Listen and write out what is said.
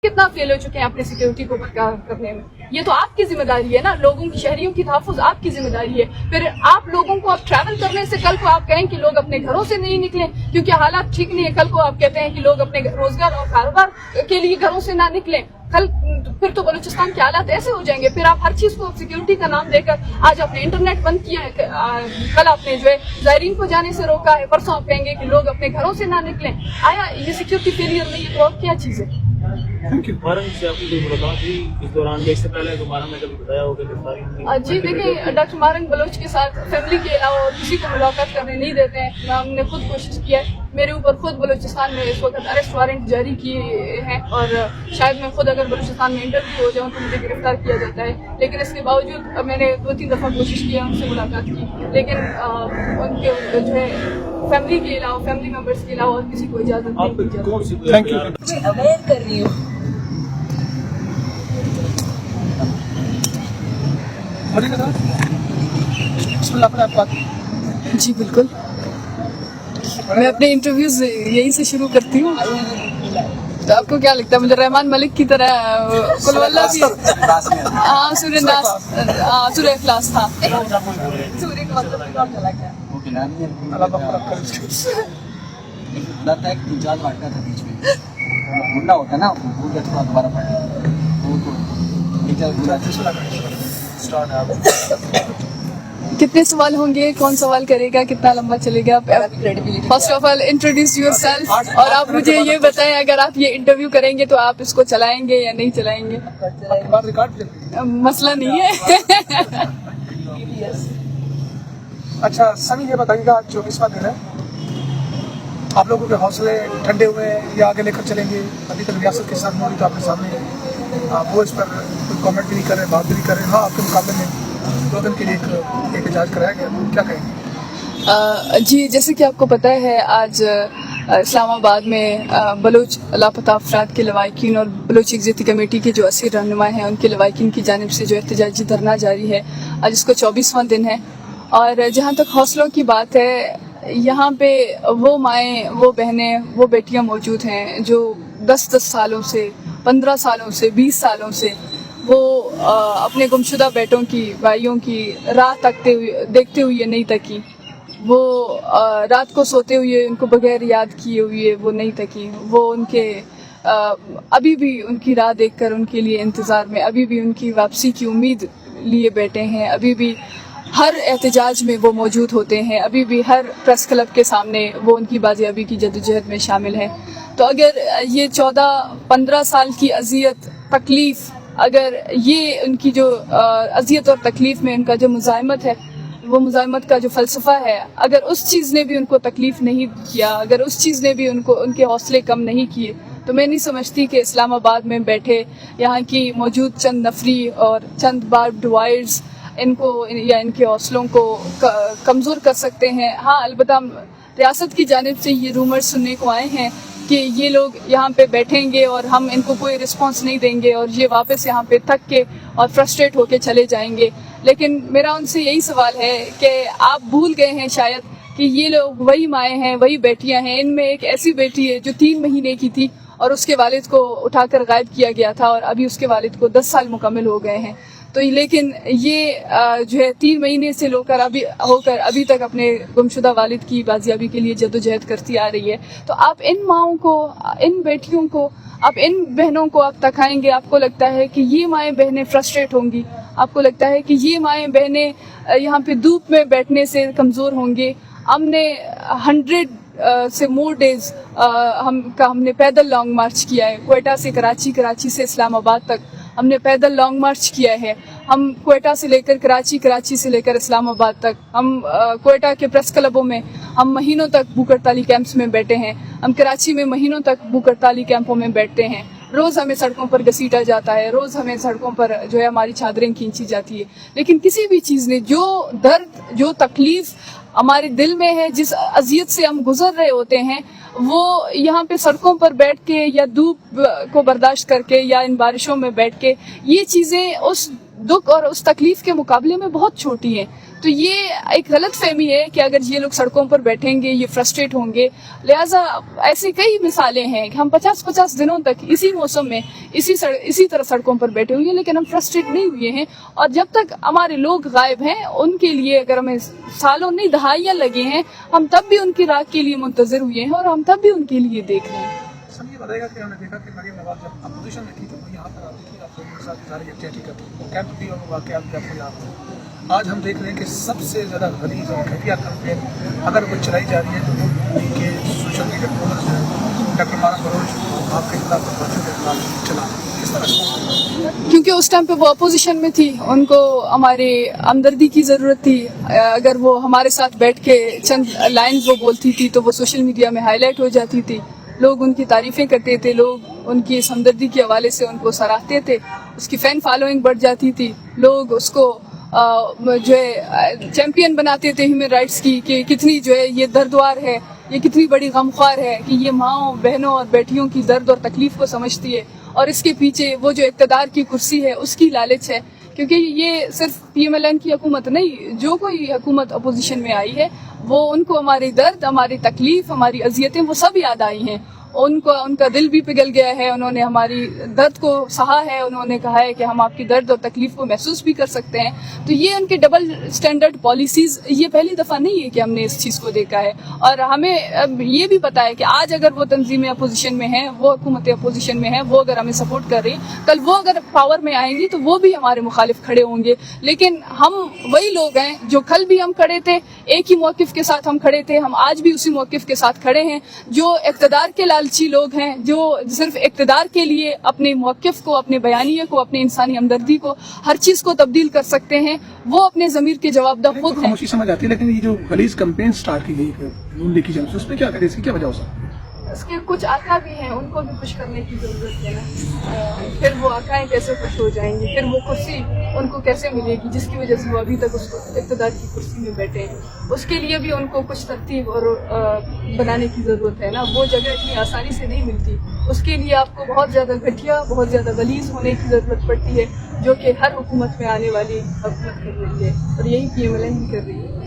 कितना फेल हो चुके हैं अपनी सिक्योरिटी को बरकरार करने में। ये तो आपकी जिम्मेदारी है ना, लोगों की, शहरियों की तहफ्फुज़ आपकी जिम्मेदारी है। फिर आप लोगों को, आप ट्रैवल करने से कल को आप कहें कि लोग अपने घरों से नहीं निकलें क्योंकि हालात ठीक नहीं है, कल को आप कहते हैं कि लोग अपने रोजगार और कारोबार के लिए घरों से ना निकलें, कल फिर तो बलूचिस्तान के हालात ऐसे हो जाएंगे। फिर आप हर चीज को सिक्योरिटी का नाम देकर, आज आपने इंटरनेट बंद किया है, कल आपने जो है ज़ायरीन को जाने से रोका है, परसों आप कहेंगे कि लोग अपने घरों से ना निकलें। आया ये सिक्योरिटी फेलियर नहीं है तो और क्या चीज है? मारंग से आपकी कोई मुलाकात हुई इस दौरान, इससे पहले तो मारंग ने कभी बताया होगा गिरफ्तारी? जी देखिए, डॉक्टर मारंग बलोच के साथ फैमिली के अलावा और किसी को मुलाकात करने नहीं देते हैं। हमने खुद कोशिश किया है, मेरे ऊपर खुद बलूचिस्तान में इस वक्त अरेस्ट वारंट जारी किए हैं और शायद मैं खुद अगर बलूचिस्तान में इंटरव्यू हो जाऊँ तो मुझे गिरफ्तार किया जाता है। लेकिन इसके बावजूद मैंने 2-3 दफ़ा कोशिश किया उनसे मुलाकात की, लेकिन उनके जो है फैमिली के अलावा, फैमिली मेम्बर्स के अलावा और किसी को इजाज़त नहीं दी जाती। Thank you. मैं अवेयर कर रही हूँ। जी बिल्कुल, मैं अपने इंटरव्यूज यहीं से शुरू करती हूँ। तो आपको क्या लगता है मुझे रहमान मलिक की तरह कुलवल्ला भी? हाँ, सूर्य इखलास था। सूर्य को और चला गया। एक 3-4 बांटना था बीच में, मुन्ना होता ना वो थोड़ा दोबारा पढ़ा कितने सवाल होंगे, कौन सवाल करेगा, कितना लंबा चलेगा? First of all introduce yourself, और आप मुझे ये बताएं अगर आप ये इंटरव्यू करेंगे तो आप इसको चलाएंगे या नहीं चलाएंगे? मसला नहीं है। अच्छा सनी, ये बताइएगा 24वां दिन है, आप लोगों के हौसले ठंडे हुए हैं या आगे लेकर चलेंगे? अभी तक रियासत के साथ मोड़ी तो आपके सामने है, वो इस पर कोई कमेंट भी नहीं कर रहे, बात भी नहीं कर रहे। हाँ, आपके मुकाबले में 2 दिन के लिए एक एहतजाज कराया गया, क्या कहेंगे? जी, जैसे कि आपको पता है आज इस्लामाबाद में बलूच लापता अफराद के लवाकिन और बलूच यकजहती कमेटी के जो असीर रहनुमा हैं उनके लवाकिन की जानिब से जो एहतजाजी धरना जारी है, आज इसको 24वां दिन है। और जहाँ तक हौसलों की बात है, यहाँ पे वो माएँ, वो बहनें, वो बेटियाँ मौजूद हैं जो 10-10 सालों से, 15 सालों से, 20 सालों से वो अपने गुमशुदा बेटों की, भाइयों की राह देखते हुए नहीं तकी। वो रात को सोते हुए उनको बगैर याद किए हुए वो नहीं तकी। वो उनके अभी भी उनकी राह देखकर उनके लिए इंतज़ार में, अभी भी उनकी वापसी की उम्मीद लिए बैठे हैं। अभी भी हर एहतजाज में वो मौजूद होते हैं, अभी भी हर प्रेस क्लब के सामने वो उनकी बाजियाबी की जद्दोजहद में शामिल हैं। तो अगर ये 14-15 साल की अजियत, तकलीफ़, अगर ये उनकी जो अजियत और तकलीफ़ में उनका जो मुज़ाहमत है, वो मुज़ाहमत का जो फ़लसफ़ा है, अगर उस चीज़ ने भी उनको तकलीफ़ नहीं किया, अगर उस चीज़ ने भी उनको उनके हौसले कम नहीं किए, तो मैं नहीं समझती कि इस्लामाबाद में बैठे यहाँ की मौजूद चंद नफरी और चंद बार्ब्ड वायर्स इनको या इनके हौसलों को कमज़ोर कर सकते हैं। हाँ, अलबत्ता रियासत की जानिब से ये रूमर सुनने को आए हैं कि ये लोग यहाँ पे बैठेंगे और हम इनको कोई रिस्पांस नहीं देंगे और ये वापस यहाँ पे थक के और फ्रस्ट्रेट होके चले जाएंगे। लेकिन मेरा उनसे यही सवाल है कि आप भूल गए हैं शायद कि ये लोग वही माएँ हैं, वही बेटियाँ हैं। इनमें एक ऐसी बेटी है जो 3 महीने की थी और उसके वालिद को उठाकर गायब किया गया था और अभी उसके वालिद को 10 साल मुकम्मल हो गए हैं। तो लेकिन ये जो है 3 महीने से होकर अभी तक अपने गुमशुदा वालिद की बाजियाबी के लिए जद्दोजहद करती आ रही है। तो आप इन माओं को, इन बेटियों को, आप इन बहनों को आप तकाएंगे? आपको लगता है कि ये माएँ बहनें फ्रस्ट्रेट होंगी? आपको लगता है कि ये माएँ बहनें यहाँ पे धूप में बैठने से कमज़ोर होंगे? हमने 100 से मोर डेज हमने पैदल लॉन्ग मार्च किया है, क्वेटा से कराची, कराची से इस्लामाबाद तक हमने पैदल लॉन्ग मार्च किया है। हम क्वेटा से लेकर कराची, कराची से लेकर इस्लामाबाद तक, हम क्वेटा के प्रेस क्लबों में हम महीनों तक भूख हड़ताली कैंप्स में बैठे हैं। हम कराची में महीनों तक भूख हड़ताली कैंपों में बैठते हैं। रोज़ हमें सड़कों पर घसीटा जाता है, रोज़ हमें सड़कों पर जो है हमारी चादरें खींची जाती है। लेकिन किसी भी चीज़ ने जो दर्द, जो तकलीफ हमारे दिल में है, जिस अजियत से हम गुजर रहे होते हैं, वो यहाँ पे सड़कों पर बैठ के या धूप को बर्दाश्त करके या इन बारिशों में बैठ के, ये चीज़ें उस दुख और उस तकलीफ के मुकाबले में बहुत छोटी हैं। تو یہ ایک غلط فہمی ہے کہ اگر یہ لوگ سڑکوں پر بیٹھیں گے یہ فرسٹریٹ ہوں گے. لہٰذا ایسی کئی مثالیں ہیں کہ ہم 50 دنوں تک اسی موسم میں اسی طرح سڑکوں پر بیٹھے ہوئے ہیں لیکن ہم فرسٹریٹ نہیں ہوئے ہیں. اور جب تک ہمارے لوگ غائب ہیں ان کے لیے اگر ہمیں سالوں نہیں دہائیاں لگے ہیں ہم تب بھی ان کی راہ کے لیے منتظر ہوئے ہیں اور ہم تب بھی ان کے لیے دیکھ رہے ہیں. سر یہ بتائے گا کہ ہم نے دیکھا کہ مریم نواز جب اپوزیشن میں تھی تو وہ یہاں پر آتی تھی آپ لوگوں کے ساتھ ظاہر یکجہتی کرتی تھی کیمپ بھی اور واقعات بھی آپ کو یاد ہیں. آج ہم دیکھ رہے ہیں کہ سب سے زیادہ غلیظ اور گھٹیا کمپین اگر وہ چلائی جا رہی ہے تو وہ ان کے سوشل میڈیا پروموٹرز جو ہیں ڈاکٹر مارا بلوچ آپ کے خلاف بچوں کے خلاف چلا کس طرح کیونکہ اس ٹائم پہ وہ اپوزیشن میں تھی ان کو ہمارے ہمدردی کی ضرورت تھی. اگر وہ ہمارے ساتھ بیٹھ کے چند لائنز وہ بولتی تھی تو وہ سوشل میڈیا میں ہائی لائٹ ہو جاتی تھی. لوگ ان کی تعریفیں کرتے تھے, لوگ ان کی اس ہمدردی کے حوالے سے ان کو سراہتے تھے, اس کی فین فالوئنگ بڑھ جاتی تھی. لوگ اس کو جو ہے چیمپئن بناتے تھے ہیومن رائٹس کی کہ کتنی جو ہے یہ دردوار ہے, یہ کتنی بڑی غمخوار ہے کہ یہ ماؤں بہنوں اور بیٹیوں کی درد اور تکلیف کو سمجھتی ہے اور اس کے پیچھے وہ جو اقتدار کی کرسی ہے اس کی لالچ ہے. کیونکہ یہ صرف PMLN کی حکومت نہیں, جو کوئی حکومت اپوزیشن میں آئی ہے وہ ان کو ہماری درد, ہماری تکلیف, ہماری اذیتیں وہ سب یاد آئی ہیں. ان کا دل بھی پگھل گیا ہے, انہوں نے ہماری درد کو سہا ہے, انہوں نے کہا ہے کہ ہم آپ کی درد اور تکلیف کو محسوس بھی کر سکتے ہیں. تو یہ ان کے ڈبل سٹینڈرڈ پالیسیز یہ پہلی دفعہ نہیں ہے کہ ہم نے اس چیز کو دیکھا ہے. اور ہمیں اب یہ بھی پتا ہے کہ آج اگر وہ تنظیمیں اپوزیشن میں ہیں, وہ حکومتیں اپوزیشن میں ہیں, وہ اگر ہمیں سپورٹ کر رہی ہیں, کل وہ اگر پاور میں آئیں گی تو وہ بھی ہمارے مخالف کھڑے ہوں گے. لیکن ہم وہی لوگ ہیں جو کل بھی ہم کھڑے تھے, ایک ہی موقف کے ساتھ ہم کھڑے تھے, ہم آج بھی اسی موقف کے ساتھ کھڑے ہیں. جو اقتدار کے لالچی لوگ ہیں, جو صرف اقتدار کے لیے اپنے موقف کو, اپنے بیانیے کو, اپنی انسانی ہمدردی کو, ہر چیز کو تبدیل کر سکتے ہیں, وہ اپنے ضمیر کے جواب دہ خود ہیں. خاموشی سمجھ آتی ہے لیکن یہ جو غلیظ کمپین سٹارٹ کی گئی ہے نون لیگ کی جانب سے اس پہ کیا کرے, اس کی کیا وجہ ہو سکتی ہے؟ اس کے کچھ آقا بھی ہیں, ان کو بھی خوش کرنے کی ضرورت ہے نا. پھر وہ آقائیں کیسے خوش ہو جائیں گے, پھر وہ کرسی ان کو کیسے ملے گی جس کی وجہ سے وہ ابھی تک اس اقتدار کی کرسی میں بیٹھے ہیں. اس کے لیے بھی ان کو کچھ ترتیب اور بنانے کی ضرورت ہے نا. وہ جگہ اتنی آسانی سے نہیں ملتی, اس کے لیے آپ کو بہت زیادہ گھٹیا, بہت زیادہ غلیظ ہونے کی ضرورت پڑتی ہے, جو کہ ہر حکومت میں آنے والی حکومت کر رہی ہے اور یہی PMLN بھی کر رہی ہے.